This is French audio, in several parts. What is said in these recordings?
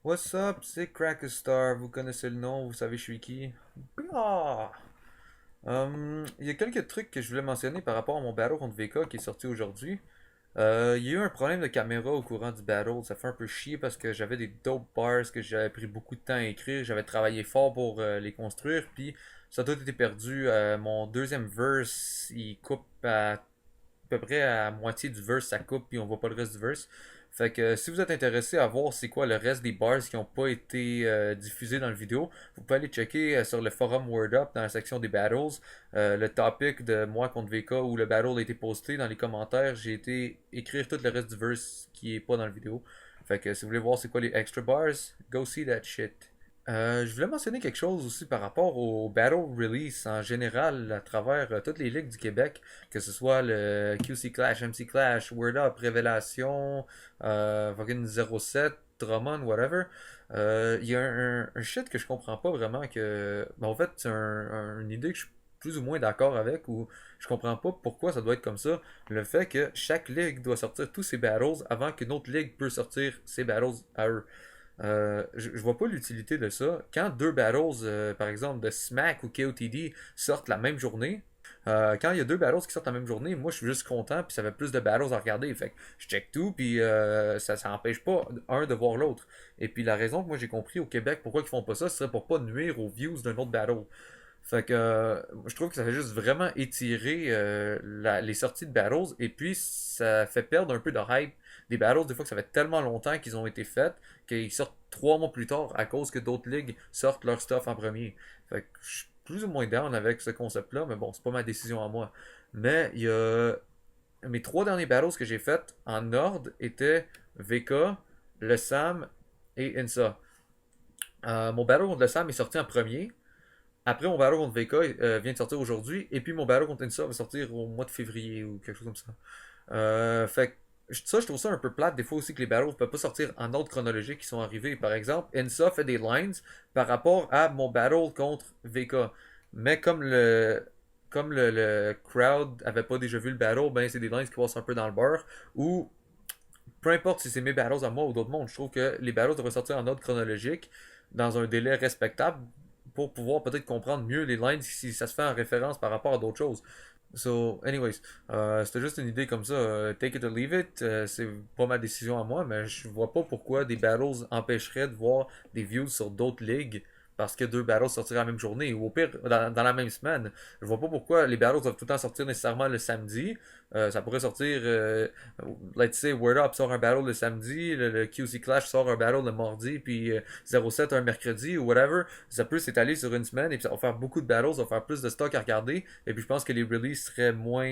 What's up, c'est Crackestar, vous connaissez le nom, vous savez je suis qui. Ah! Il y a quelques trucs que je voulais mentionner par rapport à mon battle contre VK qui est sorti aujourd'hui. Il y a eu un problème de caméra au courant du battle, ça fait un peu chier parce que j'avais des dope bars que j'avais pris beaucoup de temps à écrire, j'avais travaillé fort pour les construire, puis ça a tout été perdu. Mon deuxième verse, il coupe à peu près à moitié du verse, ça coupe, puis on voit pas le reste du verse. Fait que si vous êtes intéressé à voir c'est quoi le reste des bars qui n'ont pas été diffusés dans la vidéo, vous pouvez aller checker sur le forum Word Up dans la section des battles. Le topic de moi contre VK où le battle a été posté dans les commentaires. J'ai été écrire tout le reste du verse qui est pas dans la vidéo. Fait que si vous voulez voir c'est quoi les extra bars, go see that shit. Je voulais mentionner quelque chose aussi par rapport au Battle Release en général à travers toutes les ligues du Québec, que ce soit le QC Clash, MC Clash, Word Up, Révélation, fucking 07, Drummond, whatever. Il y a un shit que je comprends pas vraiment que. Ben, en fait, c'est une idée que je suis plus ou moins d'accord avec ou je comprends pas pourquoi ça doit être comme ça. Le fait que chaque ligue doit sortir tous ses battles avant qu'une autre ligue peut sortir ses battles à eux. Je vois pas l'utilité de ça. Quand deux battles, par exemple, de Smack ou KOTD sortent la même journée, quand il y a deux battles qui sortent la même journée, moi je suis juste content, puis ça fait plus de battles à regarder. Fait que je check tout, puis ça n'empêche pas un de voir l'autre. Et puis la raison que moi j'ai compris au Québec pourquoi ils font pas ça, ce serait pour pas nuire aux views d'un autre battle. Fait que je trouve que ça fait juste vraiment étirer les sorties de battles et puis ça fait perdre un peu de hype des battles. Des fois que ça fait tellement longtemps qu'ils ont été faits qu'ils sortent 3 mois plus tard à cause que d'autres ligues sortent leur stuff en premier. Fait que je suis plus ou moins down avec ce concept-là, mais bon, c'est pas ma décision à moi. Mais il y a mes 3 derniers battles que j'ai faits en ordre étaient VK, le Sam et Insa. Mon battle contre le Sam est sorti en premier. Après, mon battle contre VK vient de sortir aujourd'hui. Et puis mon battle contre Insa va sortir au mois de février ou quelque chose comme ça. Fait que ça, je trouve ça un peu plate. Des fois aussi que les battles ne peuvent pas sortir en ordre chronologique qui sont arrivés. Par exemple, Insa fait des lines par rapport à mon battle contre VK. Mais comme le crowd avait pas déjà vu le battle, ben c'est des lines qui passent un peu dans le beurre. Ou peu importe si c'est mes battles à moi ou d'autres mondes, je trouve que les battles devraient sortir en ordre chronologique dans un délai respectable pour pouvoir peut-être comprendre mieux les lines si ça se fait en référence par rapport à d'autres choses. So, anyways, c'était juste une idée comme ça. Take it or leave it. C'est pas ma décision à moi, mais je vois pas pourquoi des battles empêcheraient de voir des views sur d'autres ligues parce que deux battles sortiraient la même journée ou au pire dans la même semaine. Je vois pas pourquoi les battles doivent tout le temps sortir nécessairement le samedi. Ça pourrait sortir, let's say, Word Up sort un battle le samedi, le QC Clash sort un battle le mardi, puis 07 un mercredi ou whatever. Ça peut s'étaler sur une semaine et puis ça va faire beaucoup de battles, ça va faire plus de stock à regarder. Et puis je pense que les releases seraient moins.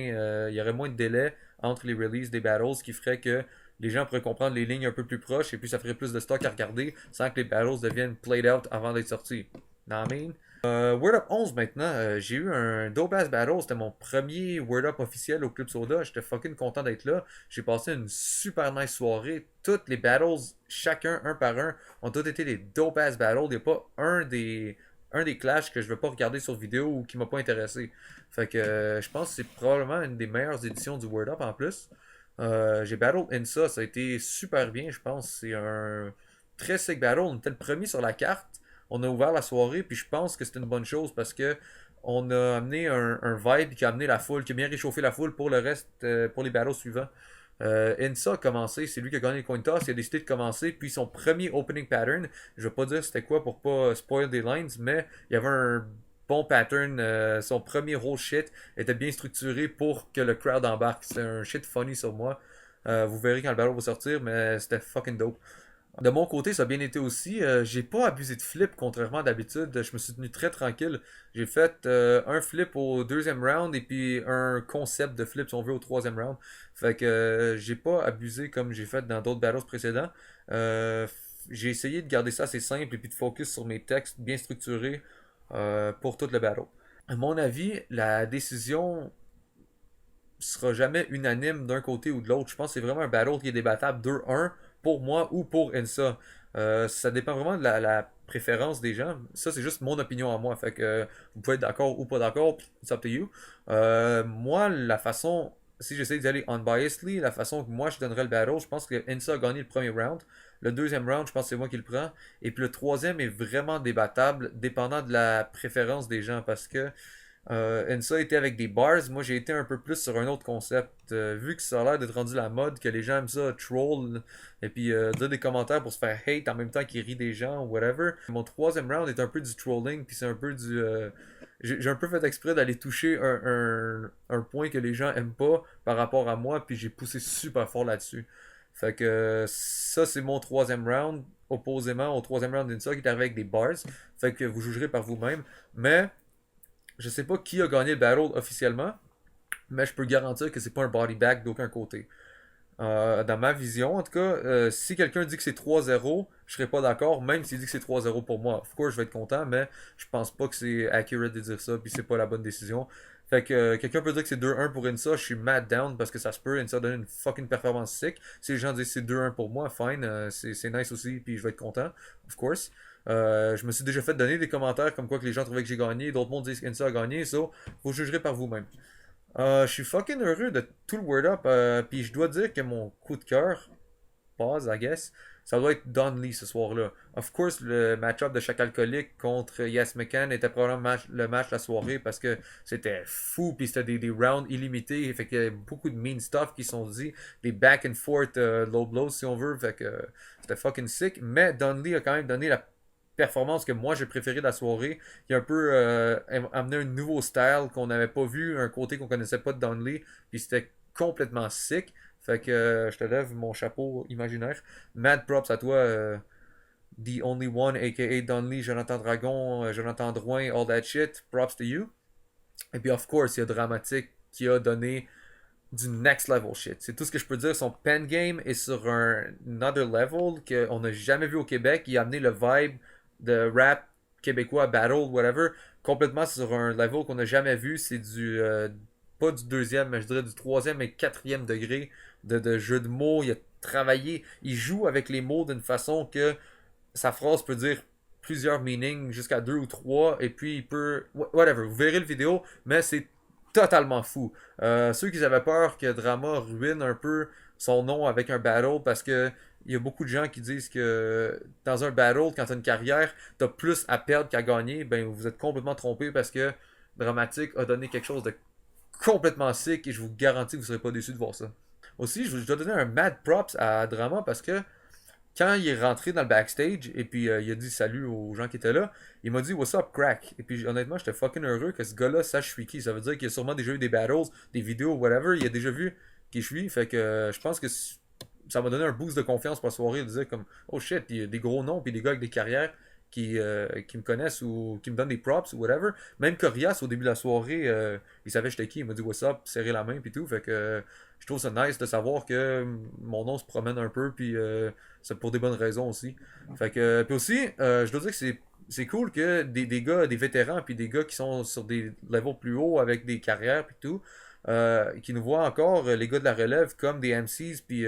Il y aurait moins de délai entre les releases des battles, ce qui ferait que les gens pourraient comprendre les lignes un peu plus proches et puis ça ferait plus de stock à regarder sans que les battles deviennent played out avant d'être sortis. Know what I mean? Word Up 11 maintenant, j'ai eu un dope ass battle, c'était mon premier Word Up officiel au Club Soda, j'étais fucking content d'être là, j'ai passé une super nice soirée, toutes les battles, chacun un par un, ont tous été des dope ass battles, il n'y a pas un des clashs que je veux pas regarder sur vidéo ou qui m'a pas intéressé. Fait que je pense que c'est probablement une des meilleures éditions du Word Up en plus. J'ai battle Insa, ça a été super bien, je pense. C'est un très sick battle. On était le premier sur la carte. On a ouvert la soirée, puis je pense que c'est une bonne chose parce que on a amené un vibe qui a amené la foule, qui a bien réchauffé la foule pour le reste, pour les battles suivants. Insa a commencé, c'est lui qui a gagné le coin toss, il a décidé de commencer, puis son premier opening pattern, je vais pas dire c'était quoi pour pas spoil des lines, mais il y avait un bon pattern, son premier whole shit était bien structuré pour que le crowd embarque. C'était un shit funny sur moi. Vous verrez quand le battle va sortir, mais c'était fucking dope. De mon côté, ça a bien été aussi. J'ai pas abusé de flip, contrairement à d'habitude. Je me suis tenu très tranquille. J'ai fait un flip au deuxième round et puis un concept de flip, si on veut, au troisième round. Fait que j'ai pas abusé comme j'ai fait dans d'autres battles précédents. Euh, j'ai essayé de garder ça assez simple et puis de focus sur mes textes bien structurés pour tout le battle. À mon avis, la décision sera jamais unanime d'un côté ou de l'autre. Je pense que c'est vraiment un battle qui est débattable 2-1 pour moi ou pour Ensa. Ça dépend vraiment de la préférence des gens. Ça, c'est juste mon opinion à moi. Fait que vous pouvez être d'accord ou pas d'accord, it's up to you. Moi, la façon, si j'essaie d'y aller unbiasedly, la façon que moi je donnerais le battle, je pense que Ensa a gagné le premier round. Le deuxième round, je pense que c'est moi qui le prends. Et puis le troisième est vraiment débattable, dépendant de la préférence des gens, parce que Ensa était avec des bars, moi j'ai été un peu plus sur un autre concept. Vu que ça a l'air d'être rendu la mode, que les gens aiment ça troll, et puis dire des commentaires pour se faire hate en même temps qu'ils rient des gens ou whatever. Mon troisième round est un peu du trolling, puis c'est un peu du... j'ai un peu fait exprès d'aller toucher un point que les gens aiment pas par rapport à moi, puis j'ai poussé super fort là-dessus. Fait que ça c'est mon troisième round, opposément au troisième round d'Insa qui est arrivé avec des bars. Fait que vous jugerez par vous-même. Mais je sais pas qui a gagné le battle officiellement, mais je peux garantir que c'est pas un body bag d'aucun côté. Dans ma vision, en tout cas, si quelqu'un dit que c'est 3-0, je serais pas d'accord, même s'il dit que c'est 3-0 pour moi. Of course, je vais être content, mais je pense pas que c'est accurate de dire ça, puis c'est pas la bonne décision. Fait que quelqu'un peut dire que c'est 2-1 pour Insa, je suis mad down parce que ça se peut, Insa donne une fucking performance sick. Si les gens disent que c'est 2-1 pour moi, fine, c'est nice aussi, puis je vais être content, of course. Je me suis déjà fait donner des commentaires comme quoi que les gens trouvaient que j'ai gagné, d'autres mondes disent qu'Insa a gagné, so vous jugerez par vous-même. Je suis fucking heureux de tout le word up, puis je dois dire que mon coup de cœur, pause, I guess, ça doit être Don Lee ce soir-là. Of course, le match-up de chaque alcoolique contre Yes McCann était probablement le match de la soirée parce que c'était fou, puis c'était des rounds illimités, fait qu'il y a beaucoup de mean stuff qui sont dit, des back and forth low blows si on veut, fait que c'était fucking sick, mais Don Lee a quand même donné la performance que moi j'ai préféré de la soirée, qui a un peu amené un nouveau style qu'on n'avait pas vu, un côté qu'on connaissait pas de Donnelly, puis c'était complètement sick. Fait que je te lève mon chapeau imaginaire. Mad props à toi, The Only One, aka Donnelly, Jonathan Dragon, Jonathan Drouin, all that shit. Props to you. Et puis, of course, il y a Dramatique qui a donné du next level shit. C'est tout ce que je peux dire. Son pen game est sur un another level qu'on n'a jamais vu au Québec. Il a amené le vibe de rap québécois, battle, whatever, complètement sur un level qu'on n'a jamais vu. C'est du pas du deuxième, mais je dirais du troisième et quatrième degré de jeu de mots. Il a travaillé, il joue avec les mots d'une façon que sa phrase peut dire plusieurs meanings, jusqu'à deux ou trois, et puis il peut. Whatever, vous verrez le vidéo, mais c'est totalement fou. Ceux qui avaient peur que Drama ruine un peu son nom avec un battle, parce que il y a beaucoup de gens qui disent que dans un battle, quand tu as une carrière, tu as plus à perdre qu'à gagner, ben vous êtes complètement trompé parce que Dramatique a donné quelque chose de complètement sick et je vous garantis que vous ne serez pas déçus de voir ça. Aussi, je dois donner un mad props à Drama parce que quand il est rentré dans le backstage et puis il a dit salut aux gens qui étaient là, il m'a dit What's up, crack? Et puis honnêtement, j'étais fucking heureux que ce gars-là sache je suis qui. Ça veut dire qu'il a sûrement déjà eu des battles, des vidéos, whatever. Il a déjà vu qui je suis. Fait que je pense que ça m'a donné un boost de confiance pour la soirée. De dire comme Oh shit, il y a des gros noms puis des gars avec des carrières qui me connaissent ou qui me donnent des props ou whatever. Même Corias, au début de la soirée, il savait j'étais qui. Il m'a dit What's up, serrer la main puis tout. Fait que je trouve ça nice de savoir que mon nom se promène un peu puis c'est pour des bonnes raisons aussi. Fait que, puis aussi, je dois dire que c'est cool que des gars, des vétérans, puis des gars qui sont sur des levels plus hauts avec des carrières, puis tout, qui nous voient encore, les gars de la relève, comme des MCs, puis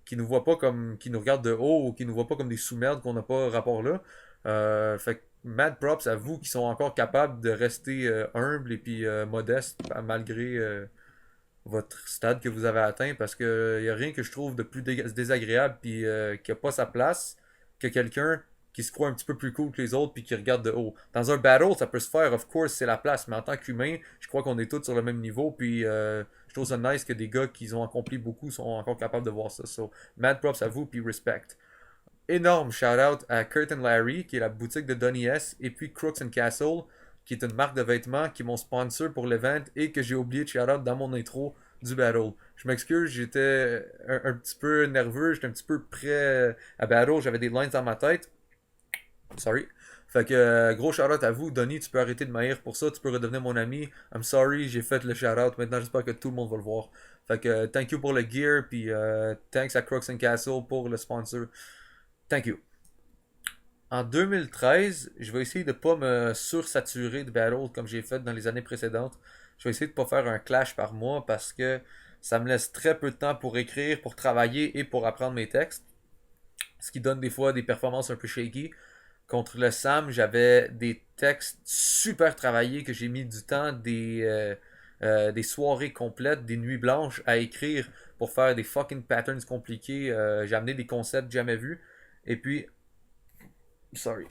qui nous voient pas comme, qui nous regardent de haut, ou qui nous voient pas comme des sous-merdes qu'on n'a pas rapport là. Fait que, mad props à vous qui sont encore capables de rester humbles et puis modestes, malgré votre stade que vous avez atteint parce que y a rien que je trouve de plus désagréable puis qui a pas sa place que quelqu'un qui se croit un petit peu plus cool que les autres puis qui regarde de haut. Dans un battle, ça peut se faire, of course, c'est la place, mais en tant qu'humain, je crois qu'on est tous sur le même niveau puis je trouve ça nice que des gars qui ont accompli beaucoup sont encore capables de voir ça. So, mad props à vous puis respect. Énorme shout out à Curtin Larry qui est la boutique de Donny S et puis Crooks and Castle qui est une marque de vêtements qui est mon sponsor pour l'event et que j'ai oublié de shout-out dans mon intro du battle. Je m'excuse, j'étais un petit peu nerveux, j'étais un petit peu prêt à battle, j'avais des lines dans ma tête. Sorry. Fait que gros shout-out à vous, Donny, tu peux arrêter de m'haïr pour ça, tu peux redevenir mon ami. I'm sorry, j'ai fait le shout-out, maintenant j'espère que tout le monde va le voir. Fait que thank you pour le gear, puis thanks à Crooks and Castle pour le sponsor. Thank you. En 2013, je vais essayer de ne pas me sursaturer de battle comme j'ai fait dans les années précédentes. Je vais essayer de ne pas faire un clash par mois parce que ça me laisse très peu de temps pour écrire, pour travailler et pour apprendre mes textes. Ce qui donne des fois des performances un peu shaky. Contre le Sam, j'avais des textes super travaillés que j'ai mis du temps, des soirées complètes, des nuits blanches à écrire pour faire des fucking patterns compliqués. J'ai amené des concepts jamais vus. Et puis, sorry.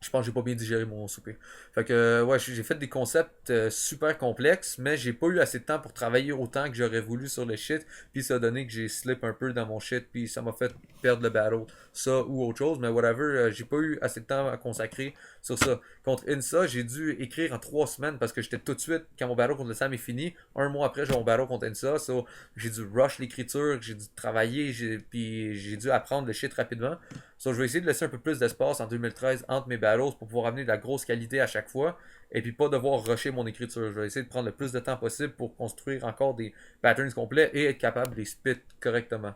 Je pense que j'ai pas bien digéré mon souper. Fait que, ouais, j'ai fait des concepts super complexes, mais j'ai pas eu assez de temps pour travailler autant que j'aurais voulu sur le shit. Puis ça a donné que j'ai slip un peu dans mon shit, puis ça m'a fait perdre le battle. Ça ou autre chose, mais whatever, j'ai pas eu assez de temps à consacrer sur ça. Contre Insa, j'ai dû écrire en 3 semaines parce que j'étais tout de suite, quand mon battle contre le Sam est fini, un mois après, j'ai mon battle contre Insa. So, j'ai dû rush l'écriture, j'ai dû travailler, puis j'ai dû apprendre le shit rapidement. So, je vais essayer de laisser un peu plus d'espace en 2013 entre mes battles pour pouvoir amener de la grosse qualité à chaque fois et puis pas devoir rusher mon écriture. Je vais essayer de prendre le plus de temps possible pour construire encore des patterns complets et être capable de les spit correctement.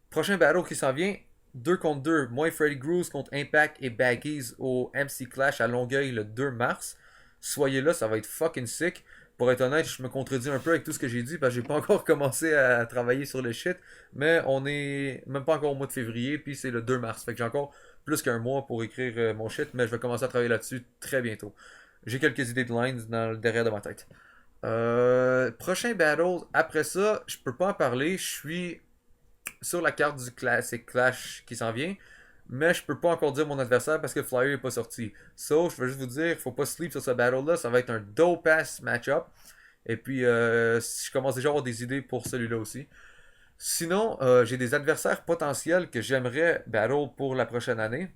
Prochain battle qui s'en vient, 2 contre 2. Moi et Freddy Groove contre Impact et Baggies au MC Clash à Longueuil le 2 mars. Soyez là, ça va être fucking sick. Pour être honnête, je me contredis un peu avec tout ce que j'ai dit parce que j'ai pas encore commencé à travailler sur le shit. Mais on est même pas encore au mois de février, puis c'est le 2 mars. Fait que j'ai encore plus qu'un mois pour écrire mon shit, mais je vais commencer à travailler là-dessus très bientôt. J'ai quelques idées de lines dans le derrière de ma tête. Prochain battle, après ça, je peux pas en parler. Je suis sur la carte du Classic Clash qui s'en vient. Mais je peux pas encore dire mon adversaire parce que Flyer est pas sorti. So, je veux juste vous dire, faut pas sleep sur ce battle-là. Ça va être un dope ass match-up. Et puis, je commence déjà à avoir des idées pour celui-là aussi. Sinon, j'ai des adversaires potentiels que j'aimerais battle pour la prochaine année.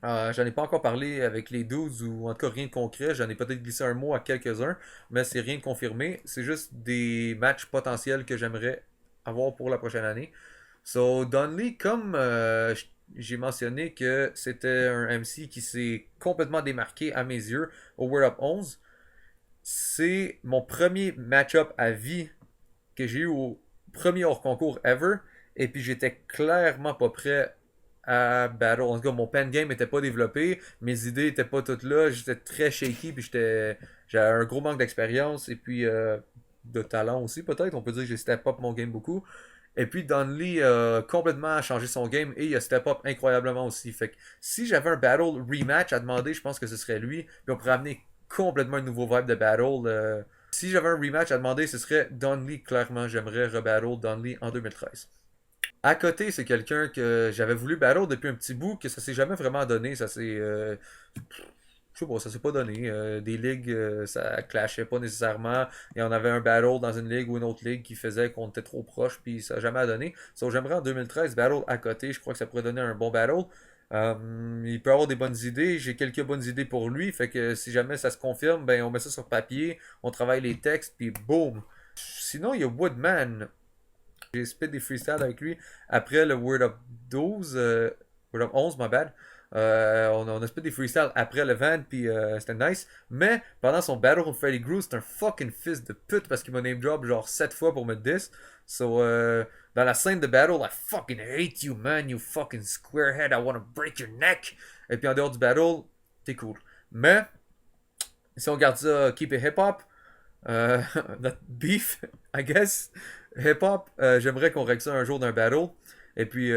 J'en ai pas encore parlé avec les dudes ou en tout cas rien de concret. J'en ai peut-être glissé un mot à quelques-uns, mais c'est rien de confirmé. C'est juste des matchs potentiels que j'aimerais avoir pour la prochaine année. So, Donnelly, comme j'ai mentionné que c'était un MC qui s'est complètement démarqué à mes yeux au World Up 11, c'est mon premier match-up à vie que j'ai eu au premier hors concours ever. Et puis j'étais clairement pas prêt à battle. En tout cas, mon pen game était pas développé, mes idées étaient pas toutes là, j'étais très shaky, puis j'avais un gros manque d'expérience et puis de talent aussi peut-être. On peut dire que j'ai step up mon game beaucoup. Et puis Donnelly a complètement changé son game et il a step up incroyablement aussi. Fait que si j'avais un battle rematch à demander, je pense que ce serait lui. Puis on pourrait amener complètement un nouveau vibe de battle. Si j'avais un rematch à demander, ce serait Donnelly, clairement. J'aimerais rebattle Donnelly en 2013. À côté, c'est quelqu'un que j'avais voulu battle depuis un petit bout, que ça s'est jamais vraiment donné. Ça s'est. Je sais pas, ça s'est pas donné. Des ligues, ça clashait pas nécessairement. Et on avait un battle dans une ligue ou une autre ligue qui faisait qu'on était trop proche, puis ça n'a jamais donné. So, j'aimerais en 2013 battle à côté. Je crois que ça pourrait donner un bon battle. Il peut avoir des bonnes idées. J'ai quelques bonnes idées pour lui. Fait que si jamais ça se confirme, ben on met ça sur papier, on travaille les textes, puis boom. Sinon, il y a Woodman. J'ai spit des freestyles avec lui après le Word Up 12, Word Up 11, my bad. On a spit des freestyles après le van, puis c'était nice. Mais pendant son battle contre Freddy Groove, c'est un fucking fils de pute parce qu'il m'a name drop genre 7 fois pour me diss. So, dans la scène de battle, I fucking hate you, man, you fucking squarehead, I wanna break your neck. Et puis en dehors du battle, t'es cool. Mais, si on garde ça, keep it hip-hop, notre beef, I guess. Hip-hop, j'aimerais qu'on règle ça un jour d'un battle. Et puis,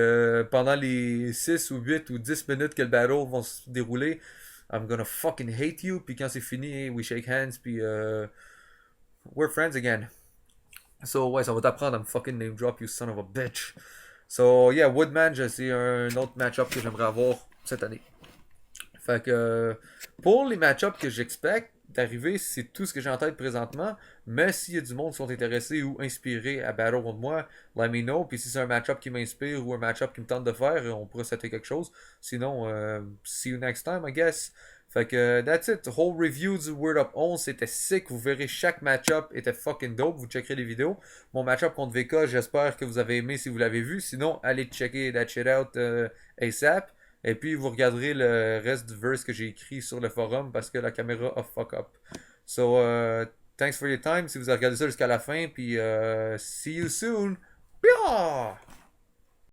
pendant les 6 ou 8 ou 10 minutes que le battle va se dérouler, I'm gonna fucking hate you. Puis quand c'est fini, we shake hands. Puis, we're friends again. So, ouais, ça va t'apprendre à me fucking name drop, you son of a bitch. So, yeah, Woodman, c'est un autre match-up que j'aimerais avoir cette année. Fait que pour les match-ups que j'expecte d'arriver, c'est tout ce que j'ai en tête présentement. Mais s'il y a du monde qui sont intéressés ou inspirés à battle contre moi, let me know. Puis si c'est un match-up qui m'inspire ou un match-up qui me tente de faire, on pourrait setter quelque chose. Sinon, see you next time, I guess. Fait que that's it. Whole review du Word Up 11, c'était sick. Vous verrez chaque match-up était fucking dope. Vous checkerez les vidéos. Mon match-up contre VK, j'espère que vous avez aimé si vous l'avez vu. Sinon, allez checker that shit out ASAP. Et puis vous regarderez le reste du verse que j'ai écrit sur le forum parce que la caméra a fuck up. So, thanks for your time si vous avez regardé ça jusqu'à la fin. Puis, see you soon. Bia!